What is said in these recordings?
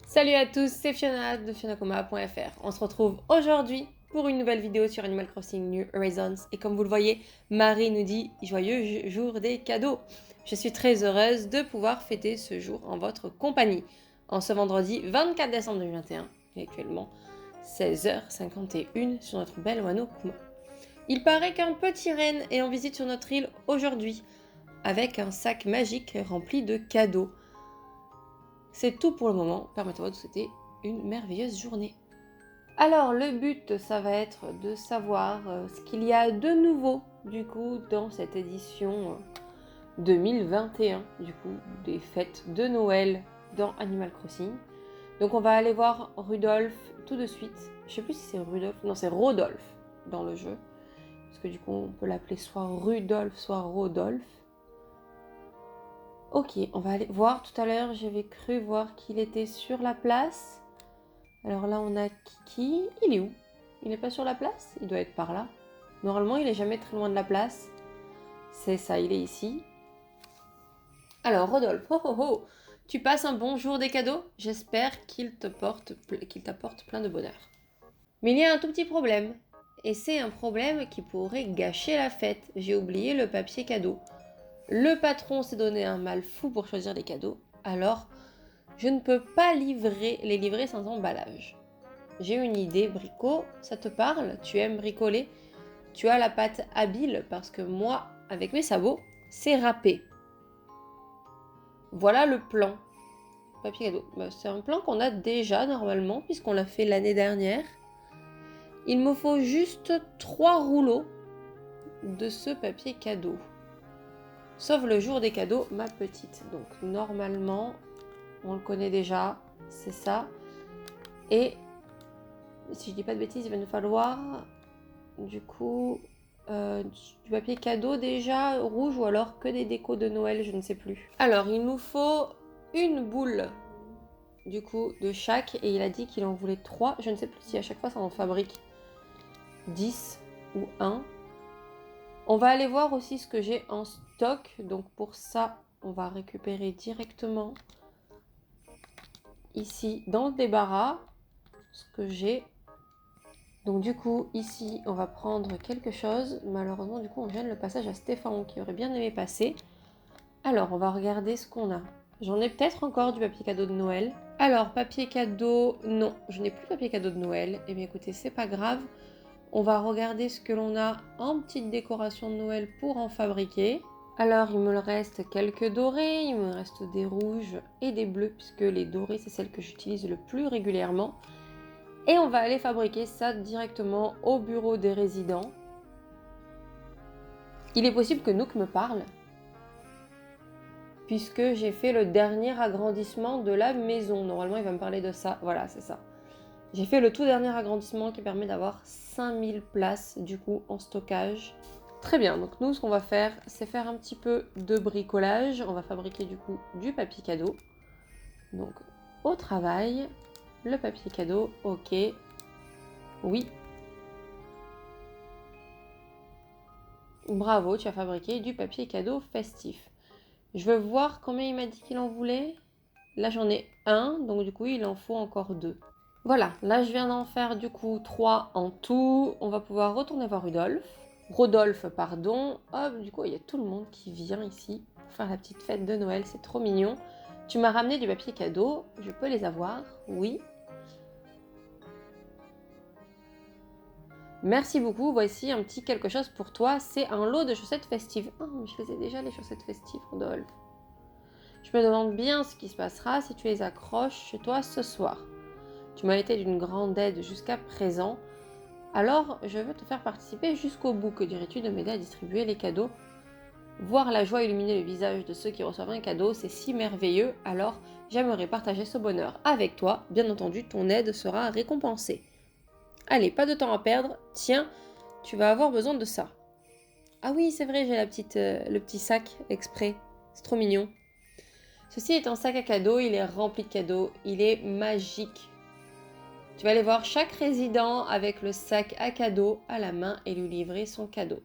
Salut à tous, c'est Fiona de FionaComa.fr. On se retrouve aujourd'hui pour une nouvelle vidéo sur Animal Crossing New Horizons. Et comme vous le voyez, Marie nous dit joyeux jour des cadeaux. Je suis très heureuse de pouvoir fêter ce jour en votre compagnie. En ce vendredi 24 décembre 2021, et actuellement 16h51 sur notre belle Wano Kuma. Il paraît qu'un petit renne est en visite sur notre île aujourd'hui, avec un sac magique rempli de cadeaux. C'est tout pour le moment, permettez-moi de vous souhaiter une merveilleuse journée. Alors le but, ça va être de savoir ce qu'il y a de nouveau du coup dans cette édition 2021 du coup des fêtes de Noël dans Animal Crossing. Donc on va aller voir Rudolph tout de suite. Je sais plus si c'est Rudolph, non c'est Rodolphe dans le jeu. Parce que du coup on peut l'appeler soit Rudolph, soit Rodolphe. Ok, on va aller voir. Tout à l'heure, j'avais cru voir qu'il était sur la place. Alors là, on a Kiki. Il est où? Il n'est pas sur la place? Il doit être par là. Normalement, il est jamais très loin de la place. C'est ça, il est ici. Alors, Rodolphe, oh oh oh, tu passes un bon jour des cadeaux? J'espère qu'il t'apporte plein de bonheur. Mais il y a un tout petit problème. Et c'est un problème qui pourrait gâcher la fête. J'ai oublié le papier cadeau. Le patron s'est donné un mal fou pour choisir les cadeaux, alors je ne peux pas les livrer sans emballage. J'ai une idée, Brico, ça te parle? Tu aimes bricoler? Tu as la patte habile parce que moi, avec mes sabots, c'est râpé. Voilà le plan. Papier cadeau. C'est un plan qu'on a déjà normalement puisqu'on l'a fait l'année dernière. Il me faut juste 3 rouleaux de ce papier cadeau. Sauf le jour des cadeaux, ma petite. Donc normalement, on le connaît déjà, c'est ça. Et si je dis pas de bêtises, il va nous falloir du coup du papier cadeau déjà, rouge ou alors que des décos de Noël, je ne sais plus. Alors il nous faut une boule du coup de chaque et il a dit qu'il en voulait 3. Je ne sais plus si à chaque fois ça en fabrique 10 ou 1. On va aller voir aussi ce que j'ai en stock. Donc pour ça, on va récupérer directement ici dans le débarras ce que j'ai. Donc du coup, ici, on va prendre quelque chose. Malheureusement, du coup, on gêne le passage à Stéphane qui aurait bien aimé passer. Alors, on va regarder ce qu'on a. J'en ai peut-être encore du papier cadeau de Noël. Alors, papier cadeau, non, je n'ai plus de papier cadeau de Noël. Eh bien écoutez, c'est pas grave. On va regarder ce que l'on a en petite décoration de Noël pour en fabriquer. Alors, il me reste quelques dorés, il me reste des rouges et des bleus, puisque les dorés, c'est celles que j'utilise le plus régulièrement. Et on va aller fabriquer ça directement au bureau des résidents. Il est possible que Nook me parle, puisque j'ai fait le dernier agrandissement de la maison. Normalement, il va me parler de ça. Voilà, c'est ça. J'ai fait le tout dernier agrandissement qui permet d'avoir 5000 places du coup en stockage. Très bien, donc nous ce qu'on va faire, c'est faire un petit peu de bricolage. On va fabriquer du coup du papier cadeau. Donc au travail, le papier cadeau, ok. Oui. Bravo, tu as fabriqué du papier cadeau festif. Je veux voir combien il m'a dit qu'il en voulait. Là j'en ai un, donc du coup il en faut encore 2. Voilà, là je viens d'en faire du coup 3 en tout. On va pouvoir retourner voir Rodolphe, pardon. Hop, du coup il y a tout le monde qui vient ici pour faire la petite fête de Noël, c'est trop mignon. Tu m'as ramené du papier cadeau, je peux les avoir? Oui. Merci beaucoup, voici un petit quelque chose pour toi. C'est un lot de chaussettes festives. Oh, mais je les ai déjà les chaussettes festives, Rodolphe. Je me demande bien ce qui se passera si tu les accroches chez toi ce soir. Tu m'as été d'une grande aide jusqu'à présent. Alors, je veux te faire participer jusqu'au bout. Que dirais-tu de m'aider à distribuer les cadeaux? Voir la joie illuminer le visage de ceux qui reçoivent un cadeau, c'est si merveilleux. Alors, j'aimerais partager ce bonheur avec toi. Bien entendu, ton aide sera récompensée. Allez, pas de temps à perdre. Tiens, tu vas avoir besoin de ça. Ah oui, c'est vrai, j'ai le petit sac exprès. C'est trop mignon. Ceci est un sac à cadeaux, il est rempli de cadeaux, il est magique. Tu vas aller voir chaque résident avec le sac à cadeaux à la main et lui livrer son cadeau.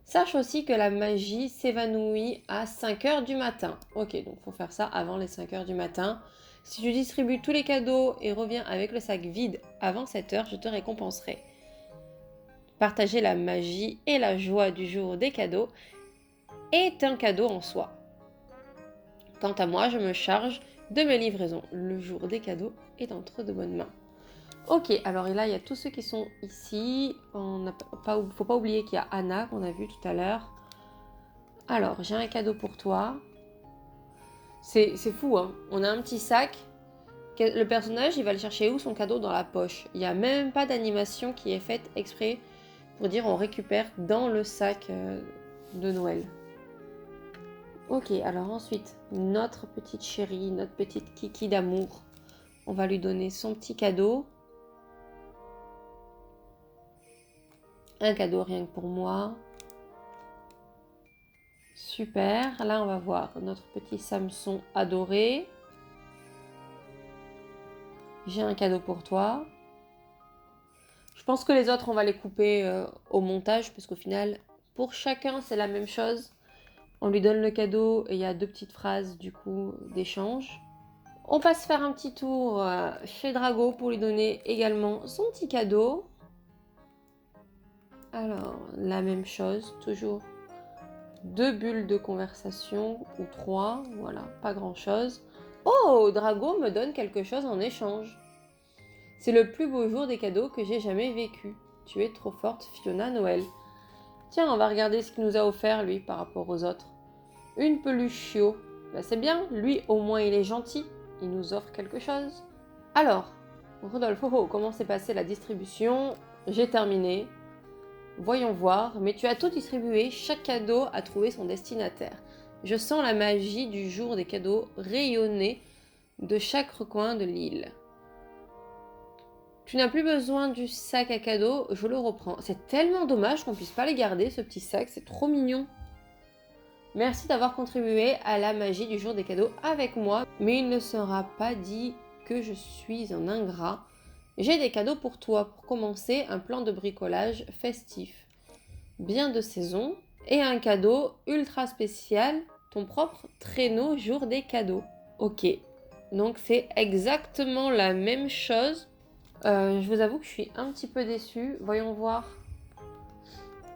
Sache aussi que la magie s'évanouit à 5h du matin. Ok, donc il faut faire ça avant les 5h du matin. Si tu distribues tous les cadeaux et reviens avec le sac vide avant 7 heures, je te récompenserai. Partager la magie et la joie du jour des cadeaux est un cadeau en soi. Quant à moi, je me charge de mes livraisons. Le jour des cadeaux est entre de bonnes mains. Ok, alors là, il y a tous ceux qui sont ici. Faut pas oublier qu'il y a Anna qu'on a vu tout à l'heure. Alors, j'ai un cadeau pour toi. C'est fou, hein. On a un petit sac. Le personnage, il va le chercher où son cadeau? Dans la poche. Il n'y a même pas d'animation qui est faite exprès pour dire on récupère dans le sac de Noël. Ok, alors ensuite, notre petite chérie, notre petite kiki d'amour. On va lui donner son petit cadeau. Un cadeau rien que pour moi. Super. Là, on va voir notre petit Samson adoré. J'ai un cadeau pour toi. Je pense que les autres, on va les couper au montage parce qu'au final, pour chacun, c'est la même chose. On lui donne le cadeau et il y a 2 petites phrases du coup d'échange. On passe faire un petit tour chez Drago pour lui donner également son petit cadeau. Alors, la même chose, toujours 2 bulles de conversation ou 3, voilà, pas grand chose. Oh, Drago me donne quelque chose en échange. C'est le plus beau jour des cadeaux que j'ai jamais vécu. Tu es trop forte, Fiona Noël. Tiens, on va regarder ce qu'il nous a offert, lui, par rapport aux autres. Une peluche chiot. Ben, c'est bien, lui, au moins, il est gentil. Il nous offre quelque chose. Alors, Rodolphe, comment s'est passée la distribution? J'ai terminé. Voyons voir, mais tu as tout distribué, chaque cadeau a trouvé son destinataire. Je sens la magie du jour des cadeaux rayonner de chaque recoin de l'île. Tu n'as plus besoin du sac à cadeaux, je le reprends. C'est tellement dommage qu'on puisse pas les garder, ce petit sac, c'est trop mignon. Merci d'avoir contribué à la magie du jour des cadeaux avec moi, mais il ne sera pas dit que je suis un ingrat. J'ai des cadeaux pour toi. Pour commencer, un plan de bricolage festif, bien de saison, et un cadeau ultra spécial, ton propre traîneau jour des cadeaux. Ok, donc c'est exactement la même chose. Je vous avoue que je suis un petit peu déçue. Voyons voir.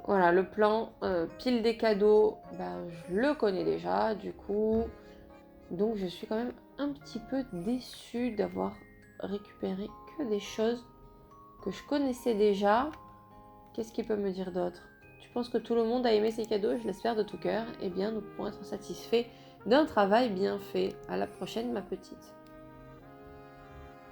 Voilà, le plan pile des cadeaux, je le connais déjà, du coup. Donc je suis quand même un petit peu déçue d'avoir récupéré que des choses que je connaissais déjà. Qu'est-ce qu'il peut me dire d'autre? Tu penses que tout le monde a aimé ces cadeaux? Je l'espère de tout cœur. Eh bien, nous pouvons être satisfaits d'un travail bien fait. À la prochaine, ma petite.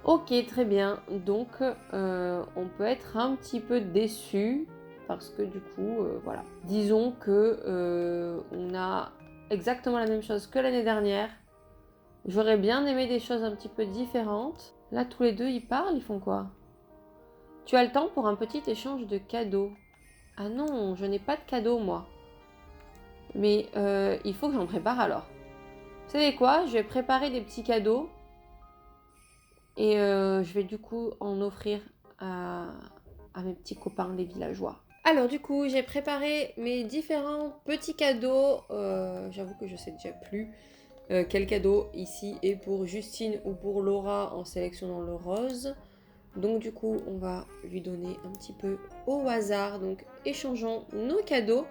Ok, très bien. Donc, on peut être un petit peu déçu parce que du coup, voilà. Disons que on a exactement la même chose que l'année dernière. J'aurais bien aimé des choses un petit peu différentes. Là, tous les deux, ils parlent, ils font quoi? Tu as le temps pour un petit échange de cadeaux. Ah non, je n'ai pas de cadeaux, moi. Mais il faut que j'en prépare alors. Vous savez quoi? Je vais préparer des petits cadeaux. Et je vais du coup en offrir à mes petits copains, les villageois. Alors du coup, j'ai préparé mes différents petits cadeaux. J'avoue que je sais déjà plus quel cadeau ici est pour Justine ou pour Laura en sélectionnant le rose. Donc du coup, on va lui donner un petit peu au hasard. Donc échangeons nos cadeaux.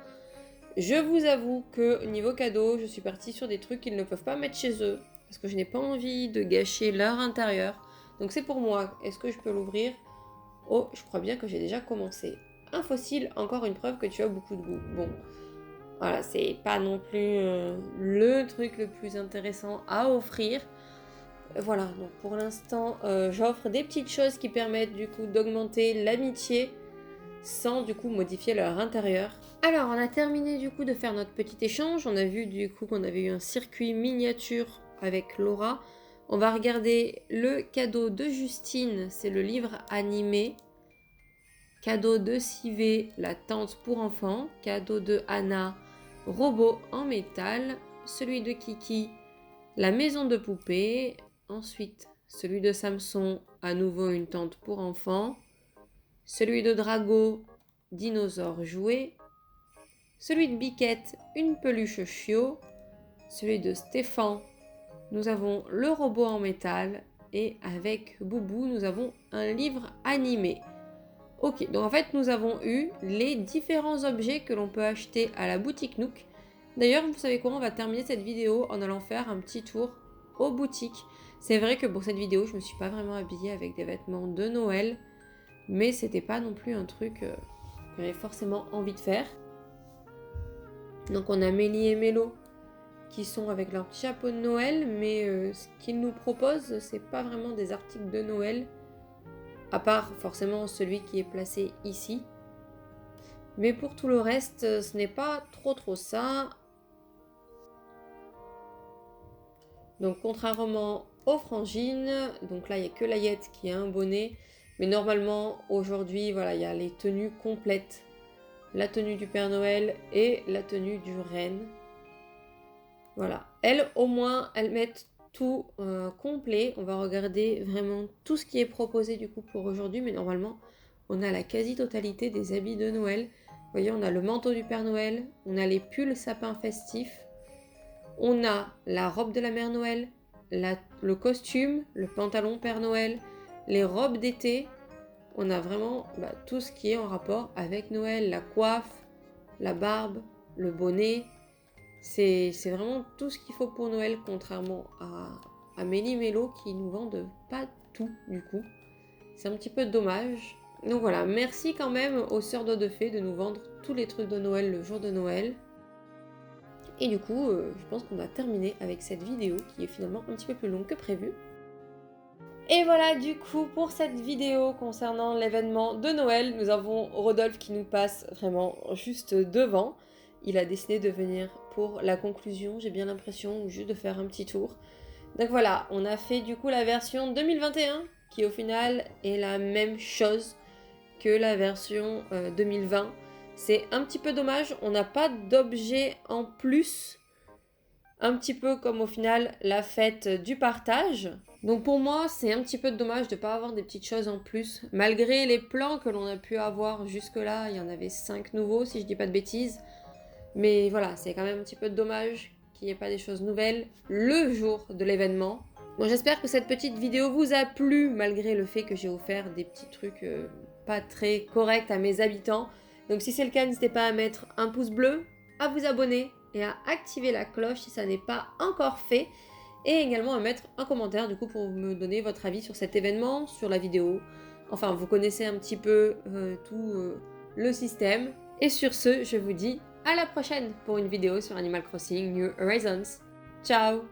Je vous avoue que niveau cadeau, je suis partie sur des trucs qu'ils ne peuvent pas mettre chez eux. Parce que je n'ai pas envie de gâcher leur intérieur. Donc c'est pour moi. Est-ce que je peux l'ouvrir? Oh, je crois bien que j'ai déjà commencé. Un fossile, encore une preuve que tu as beaucoup de goût. Bon, voilà, c'est pas non plus le truc le plus intéressant à offrir. Voilà, donc pour l'instant, j'offre des petites choses qui permettent du coup d'augmenter l'amitié sans du coup modifier leur intérieur. Alors, on a terminé du coup de faire notre petit échange. On a vu du coup qu'on avait eu un circuit miniature avec Laura. On va regarder le cadeau de Justine, c'est le livre animé. Cadeau de Sivé, la tente pour enfants. Cadeau de Anna, robot en métal. Celui de Kiki, la maison de poupée. Ensuite, celui de Samson, à nouveau une tente pour enfants. Celui de Drago, dinosaure jouet. Celui de Biquette, une peluche chiot. Celui de Stéphane, nous avons le robot en métal et avec Boubou, nous avons un livre animé. Ok, donc en fait, nous avons eu les différents objets que l'on peut acheter à la boutique Nook. D'ailleurs, vous savez quoi, on va terminer cette vidéo en allant faire un petit tour aux boutiques. C'est vrai que pour cette vidéo, je me suis pas vraiment habillée avec des vêtements de Noël, mais c'était pas non plus un truc que j'avais forcément envie de faire. Donc on a Mélie et Mélo qui sont avec leur petit chapeau de Noël, mais ce qu'ils nous proposent, c'est pas vraiment des articles de Noël, à part forcément celui qui est placé ici. Mais pour tout le reste, ce n'est pas trop ça. Donc contrairement aux frangines, donc là il n'y a que Layette qui a un bonnet, mais normalement aujourd'hui voilà, il y a les tenues complètes. La tenue du Père Noël et la tenue du Renne. Voilà. Elles, au moins, elles mettent tout complet. On va regarder vraiment tout ce qui est proposé du coup pour aujourd'hui. Mais normalement, on a la quasi-totalité des habits de Noël. Vous voyez, on a le manteau du Père Noël. On a les pulls sapin festifs. On a la robe de la Mère Noël. Le costume, le pantalon Père Noël. Les robes d'été. On a vraiment tout ce qui est en rapport avec Noël. La coiffe, la barbe, le bonnet. C'est vraiment tout ce qu'il faut pour Noël, contrairement à Mélie Mélo qui nous vendent pas tout du coup. C'est un petit peu dommage. Donc voilà, merci quand même aux Sœurs d'Eau de Fée de nous vendre tous les trucs de Noël le jour de Noël. Et du coup, je pense qu'on a terminé avec cette vidéo qui est finalement un petit peu plus longue que prévu. Et voilà du coup pour cette vidéo concernant l'événement de Noël, nous avons Rodolphe qui nous passe vraiment juste devant. Il a décidé de venir pour la conclusion, j'ai bien l'impression, juste de faire un petit tour. Donc voilà, on a fait du coup la version 2021 qui au final est la même chose que la version 2020. C'est un petit peu dommage, on n'a pas d'objet en plus. Un petit peu comme au final la fête du partage. Donc pour moi, c'est un petit peu dommage de ne pas avoir des petites choses en plus. Malgré les plans que l'on a pu avoir jusque-là, il y en avait 5 nouveaux si je dis pas de bêtises. Mais voilà, c'est quand même un petit peu dommage qu'il n'y ait pas des choses nouvelles le jour de l'événement. Bon, j'espère que cette petite vidéo vous a plu, malgré le fait que j'ai offert des petits trucs pas très corrects à mes habitants. Donc si c'est le cas, n'hésitez pas à mettre un pouce bleu, à vous abonner et à activer la cloche si ça n'est pas encore fait. Et également à mettre un commentaire du coup pour me donner votre avis sur cet événement, sur la vidéo. Enfin, vous connaissez un petit peu tout le système. Et sur ce, je vous dis à la prochaine pour une vidéo sur Animal Crossing New Horizons. Ciao!